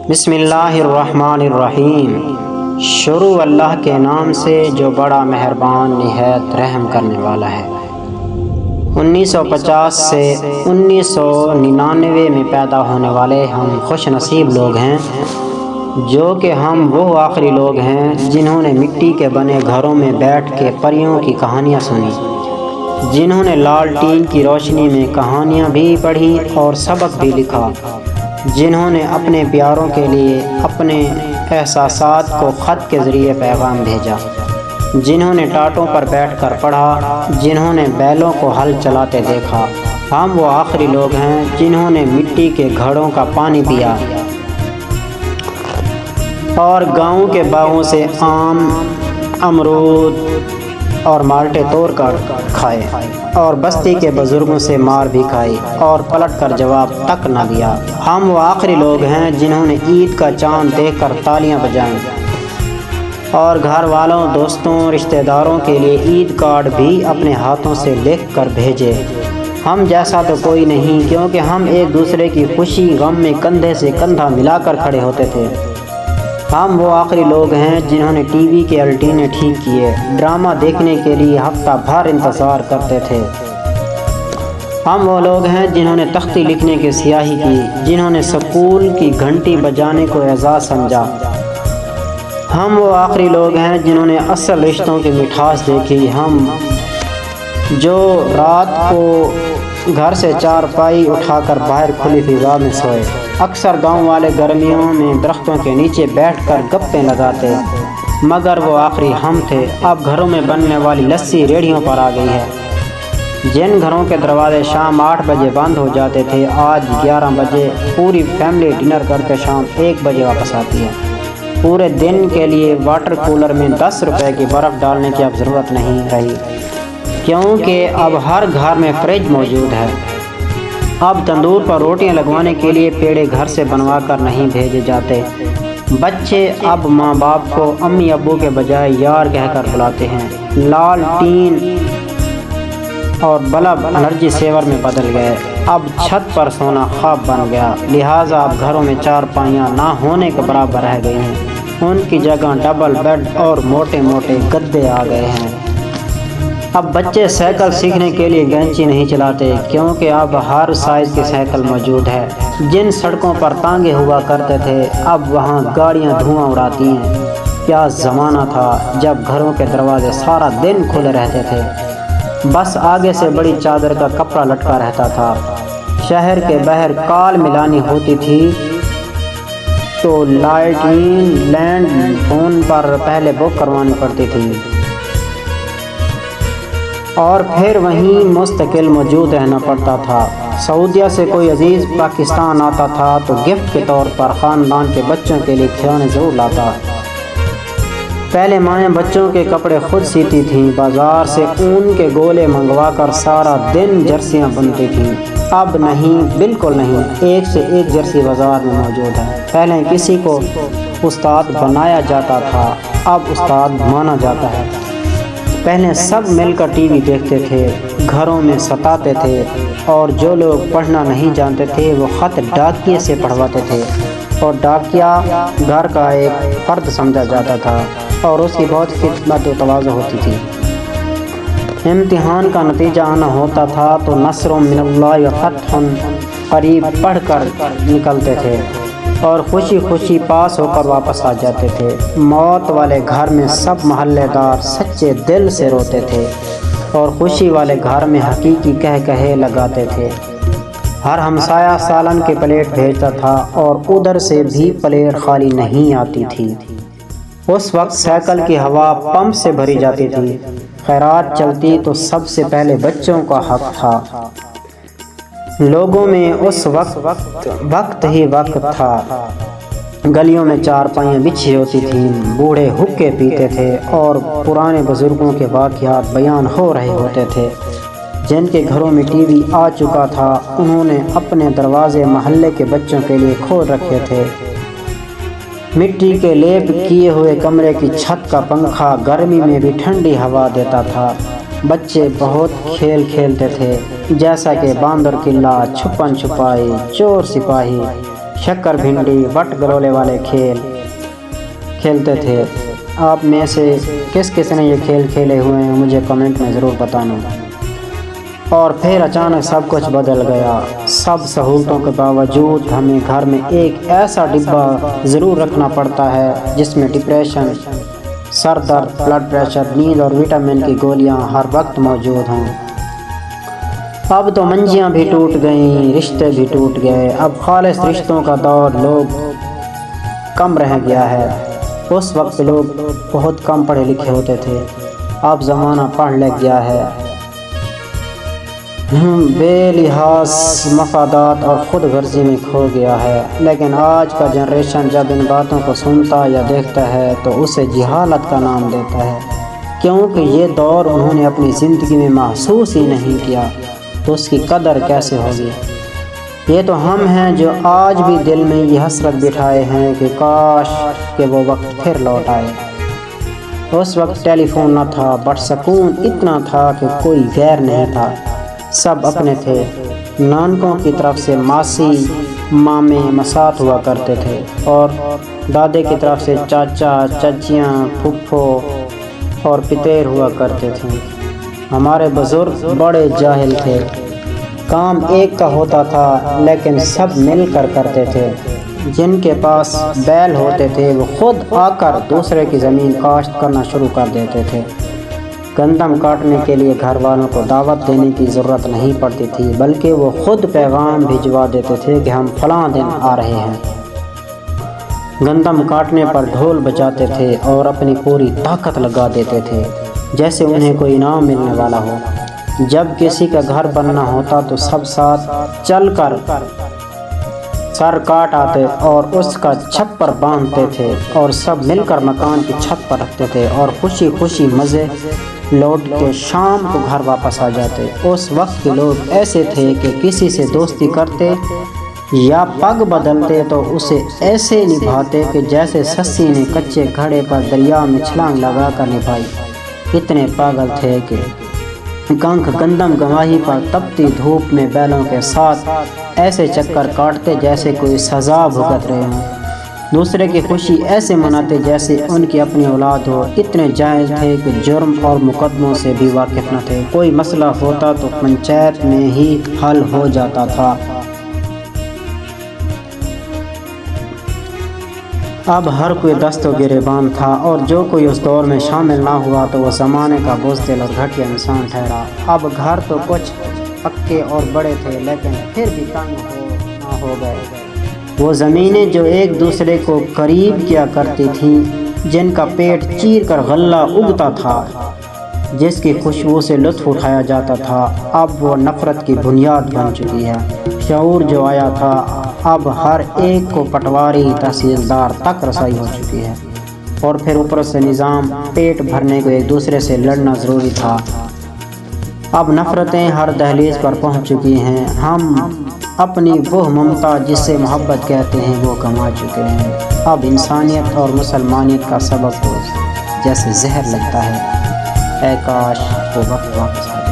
بسم اللہ الرحمن الرحیم۔ شروع اللہ کے نام سے جو بڑا مہربان نہایت رحم کرنے والا ہے۔ 1950 سے 1999 میں پیدا ہونے والے ہم خوش نصیب لوگ ہیں، جو کہ ہم وہ آخری لوگ ہیں جنہوں نے مٹی کے بنے گھروں میں بیٹھ کے پریوں کی کہانیاں سنی، جنہوں نے لالٹین کی روشنی میں کہانیاں بھی پڑھی اور سبق بھی لکھا، جنہوں نے اپنے پیاروں کے لیے اپنے احساسات کو خط کے ذریعے پیغام بھیجا، جنہوں نے ٹاٹوں پر بیٹھ کر پڑھا، جنہوں نے بیلوں کو ہل چلاتے دیکھا۔ ہم وہ آخری لوگ ہیں جنہوں نے مٹی کے گھڑوں کا پانی پیا اور گاؤں کے باغوں سے آم، امرود اور مالٹے توڑ کر کھائے، اور بستی کے بزرگوں سے مار بھی کھائی اور پلٹ کر جواب تک نہ دیا۔ ہم وہ آخری لوگ ہیں جنہوں نے عید کا چاند دیکھ کر تالیاں بجائیں اور گھر والوں، دوستوں، رشتہ داروں کے لیے عید کارڈ بھی اپنے ہاتھوں سے لکھ کر بھیجے۔ ہم جیسا تو کوئی نہیں، کیونکہ ہم ایک دوسرے کی خوشی غم میں کندھے سے کندھا ملا کر کھڑے ہوتے تھے۔ ہم وہ آخری لوگ ہیں جنہوں نے ٹی وی کے الٹینے ٹھیک کیے، ڈرامہ دیکھنے کے لیے ہفتہ بھر انتظار کرتے تھے۔ ہم وہ لوگ ہیں جنہوں نے تختی لکھنے کی سیاہی کی، جنہوں نے سکول کی گھنٹی بجانے کو اعزاز سمجھا۔ ہم وہ آخری لوگ ہیں جنہوں نے اصل رشتوں کی مٹھاس دیکھی، ہم جو رات کو گھر سے چارپائی اٹھا کر باہر کھلی فضا میں سوئے۔ اکثر گاؤں والے گرمیوں میں درختوں کے نیچے بیٹھ کر گپیں لگاتے، مگر وہ آخری ہم تھے۔ اب گھروں میں بننے والی لسی ریڑھیوں پر آ گئی ہے۔ جن گھروں کے دروازے شام 8 بجے بند ہو جاتے تھے، آج 11 بجے پوری فیملی ڈنر کر کے شام 1 بجے واپس آتی ہے۔ پورے دن کے لیے واٹر کولر میں 10 روپے کی برف ڈالنے کی اب ضرورت نہیں رہی، کیونکہ اب ہر گھر میں فریج موجود ہے۔ اب تندور پر روٹیاں لگوانے کے لیے پیڑے گھر سے بنوا کر نہیں بھیجے جاتے۔ بچے اب ماں باپ کو امی ابو کے بجائے یار کہہ کر بلاتے ہیں۔ لالٹین اور بلب انرجی سیور میں بدل گئے۔ اب چھت پر سونا خواب بن گیا، لہٰذا اب گھروں میں چارپائیاں نہ ہونے کے برابر رہ گئی ہیں۔ ان کی جگہ ڈبل بیڈ اور موٹے موٹے گدے آ گئے ہیں۔ اب بچے سائیکل سیکھنے کے لیے گینچی نہیں چلاتے، کیونکہ اب ہر سائز کی سائیکل موجود ہے۔ جن سڑکوں پر تانگے ہوا کرتے تھے، اب وہاں گاڑیاں دھواں اڑاتی ہیں۔ کیا زمانہ تھا جب گھروں کے دروازے سارا دن کھلے رہتے تھے، بس آگے سے بڑی چادر کا کپڑا لٹکا رہتا تھا۔ شہر کے باہر کال ملانی ہوتی تھی تو لائٹنگ لینڈ فون پر پہلے بک کروانی پڑتی تھی اور پھر وہیں مستقل موجود رہنا پڑتا تھا۔ سعودیہ سے کوئی عزیز پاکستان آتا تھا تو گفٹ کے طور پر خاندان کے بچوں کے لیے کھلونے ضرور لاتا۔ پہلے مائیں بچوں کے کپڑے خود سیتی تھیں، بازار سے اون کے گولے منگوا کر سارا دن جرسیاں بنتی تھیں۔ اب نہیں، بالکل نہیں، ایک سے ایک جرسی بازار میں موجود ہے۔ پہلے کسی کو استاد بنایا جاتا تھا، اب استاد مانا جاتا ہے۔ پہلے سب مل کر ٹی وی دیکھتے تھے، گھروں میں ستاتے تھے، اور جو لوگ پڑھنا نہیں جانتے تھے وہ خط ڈاکیے سے پڑھواتے تھے، اور ڈاکیا گھر کا ایک فرد سمجھا جاتا تھا اور اس کی بہت خدمت و تواضع ہوتی تھی۔ امتحان کا نتیجہ آنا ہوتا تھا تو نصر من اللہ و فتح قریب پڑھ کر نکلتے تھے اور خوشی خوشی پاس ہو کر واپس آ جاتے تھے۔ موت والے گھر میں سب محلے دار سچے دل سے روتے تھے اور خوشی والے گھر میں حقیقی کہے لگاتے تھے۔ ہر ہمسایہ سالن کی پلیٹ بھیجتا تھا اور ادھر سے بھی پلیٹ خالی نہیں آتی تھی۔ اس وقت سائیکل کی ہوا پمپ سے بھری جاتی تھی۔ خیرات چلتی تو سب سے پہلے بچوں کا حق تھا۔ لوگوں میں اس وقت ہی وقت تھا۔ گلیوں میں چارپائیاں بچھی ہوتی تھیں، بوڑھے حقے پیتے تھے اور پرانے بزرگوں کے واقعات بیان ہو رہے ہوتے تھے۔ جن کے گھروں میں ٹی وی آ چکا تھا، انہوں نے اپنے دروازے محلے کے بچوں کے لیے کھول رکھے تھے۔ مٹی کے لیپ کیے ہوئے کمرے کی چھت کا پنکھا گرمی میں بھی ٹھنڈی ہوا دیتا تھا۔ بچے بہت کھیل کھیلتے تھے، جیسا کہ باندر قلعہ، چھپن چھپائی، چور سپاہی، شکر بھنڈی بٹ گلولے والے کھیل کھیلتے تھے۔ آپ میں سے کس کس نے یہ کھیل کھیلے ہوئے ہیں مجھے کمنٹ میں ضرور بتانا۔ اور پھر اچانک سب کچھ بدل گیا۔ سب سہولتوں کے باوجود ہمیں گھر میں ایک ایسا ڈبہ ضرور رکھنا پڑتا ہے جس میں ڈپریشن، سر درد، بلڈ پریشر، نیند اور وٹامن کی گولیاں ہر وقت موجود ہوں۔ اب تو منجیاں بھی ٹوٹ گئیں، رشتے بھی ٹوٹ گئے، اب خالص رشتوں کا دور لوگ کم رہ گیا ہے۔ اس وقت لوگ بہت کم پڑھے لکھے ہوتے تھے، اب زمانہ پڑھ لکھ گیا ہے، بے لحاظ مفادات اور خود غرضی میں کھو گیا ہے۔ لیکن آج کا جنریشن جب ان باتوں کو سنتا یا دیکھتا ہے تو اسے جہالت کا نام دیتا ہے، کیونکہ یہ دور انہوں نے اپنی زندگی میں محسوس ہی نہیں کیا، تو اس کی قدر کیسے ہوگی۔ یہ تو ہم ہیں جو آج بھی دل میں یہ حسرت بٹھائے ہیں کہ کاش کہ وہ وقت پھر لوٹ آئے۔ اس وقت ٹیلی فون نہ تھا، بٹ سکون اتنا تھا کہ کوئی غیر نہیں تھا، سب اپنے تھے۔ نانکوں کی طرف سے ماسی، مامے، مسات ہوا کرتے تھے، اور دادے کی طرف سے چاچا، چچیاں، پھپھو اور پتیر ہوا کرتے تھے۔ ہمارے بزرگ بڑے جاہل تھے، کام ایک کا ہوتا تھا لیکن سب مل کر کرتے تھے۔ جن کے پاس بیل ہوتے تھے وہ خود آ کر دوسرے کی زمین کاشت کرنا شروع کر دیتے تھے۔ گندم کاٹنے کے لیے گھر والوں کو دعوت دینے کی ضرورت نہیں پڑتی تھی، بلکہ وہ خود پیغام بھجوا دیتے تھے کہ ہم فلاں دن آ رہے ہیں۔ گندم کاٹنے پر ڈھول بجاتے تھے اور اپنی پوری طاقت لگا دیتے تھے جیسے انہیں کوئی انعام ملنے والا ہو۔ جب کسی کا گھر بننا ہوتا تو سب ساتھ چل کر سر کاٹ آتے اور اس کا چھپر باندھتے تھے اور سب مل کر مکان کی چھت پر رکھتے تھے اور خوشی خوشی مزے لوٹ کے شام کو گھر واپس آ جاتے۔ اس وقت کے لوگ ایسے تھے کہ کسی سے دوستی کرتے یا پگ بدلتے تو اسے ایسے نبھاتے کہ جیسے سسی نے کچے گھڑے پر دریا میں چھلانگ لگا کر نبھائی۔ اتنے پاگل تھے کہ کنکھ گندم گواہی پر تپتی دھوپ میں بیلوں کے ساتھ ایسے چکر کاٹتے جیسے کوئی سزا بھگت رہے ہوں، دوسرے کی خوشی ایسے مناتے جیسے ان کی اپنی اولاد ہو۔ اتنے جاہل تھے کہ جرم اور مقدموں سے بھی واقف نہ تھے، کوئی مسئلہ ہوتا تو پنچایت میں ہی حل ہو جاتا تھا۔ اب ہر کوئی دست و گریبان تھا، اور جو کوئی اس دور میں شامل نہ ہوا تو وہ زمانے کا بزدل اور گھٹیا انسان ٹھہرا۔ اب گھر تو کچھ پکے اور بڑے تھے لیکن پھر بھی تنگ ہو گئے۔ وہ زمینیں جو ایک دوسرے کو قریب کیا کرتی تھیں، جن کا پیٹ چیر کر غلہ اگتا تھا، جس کی خوشبو سے لطف اٹھایا جاتا تھا، اب وہ نفرت کی بنیاد بن چکی ہے۔ شعور جو آیا تھا اب ہر ایک کو پٹواری تحصیلدار تک رسائی ہو چکی ہے، اور پھر اوپر سے نظام پیٹ بھرنے کو ایک دوسرے سے لڑنا ضروری تھا۔ اب نفرتیں ہر دہلیز پر پہنچ چکی ہیں، ہم اپنی وہ ممتا جس سے محبت کہتے ہیں وہ گنوا چکے ہیں۔ اب انسانیت اور مسلمانیت کا سبب تو جیسے زہر لگتا ہے۔ اے کاش وہ وقت واپس آ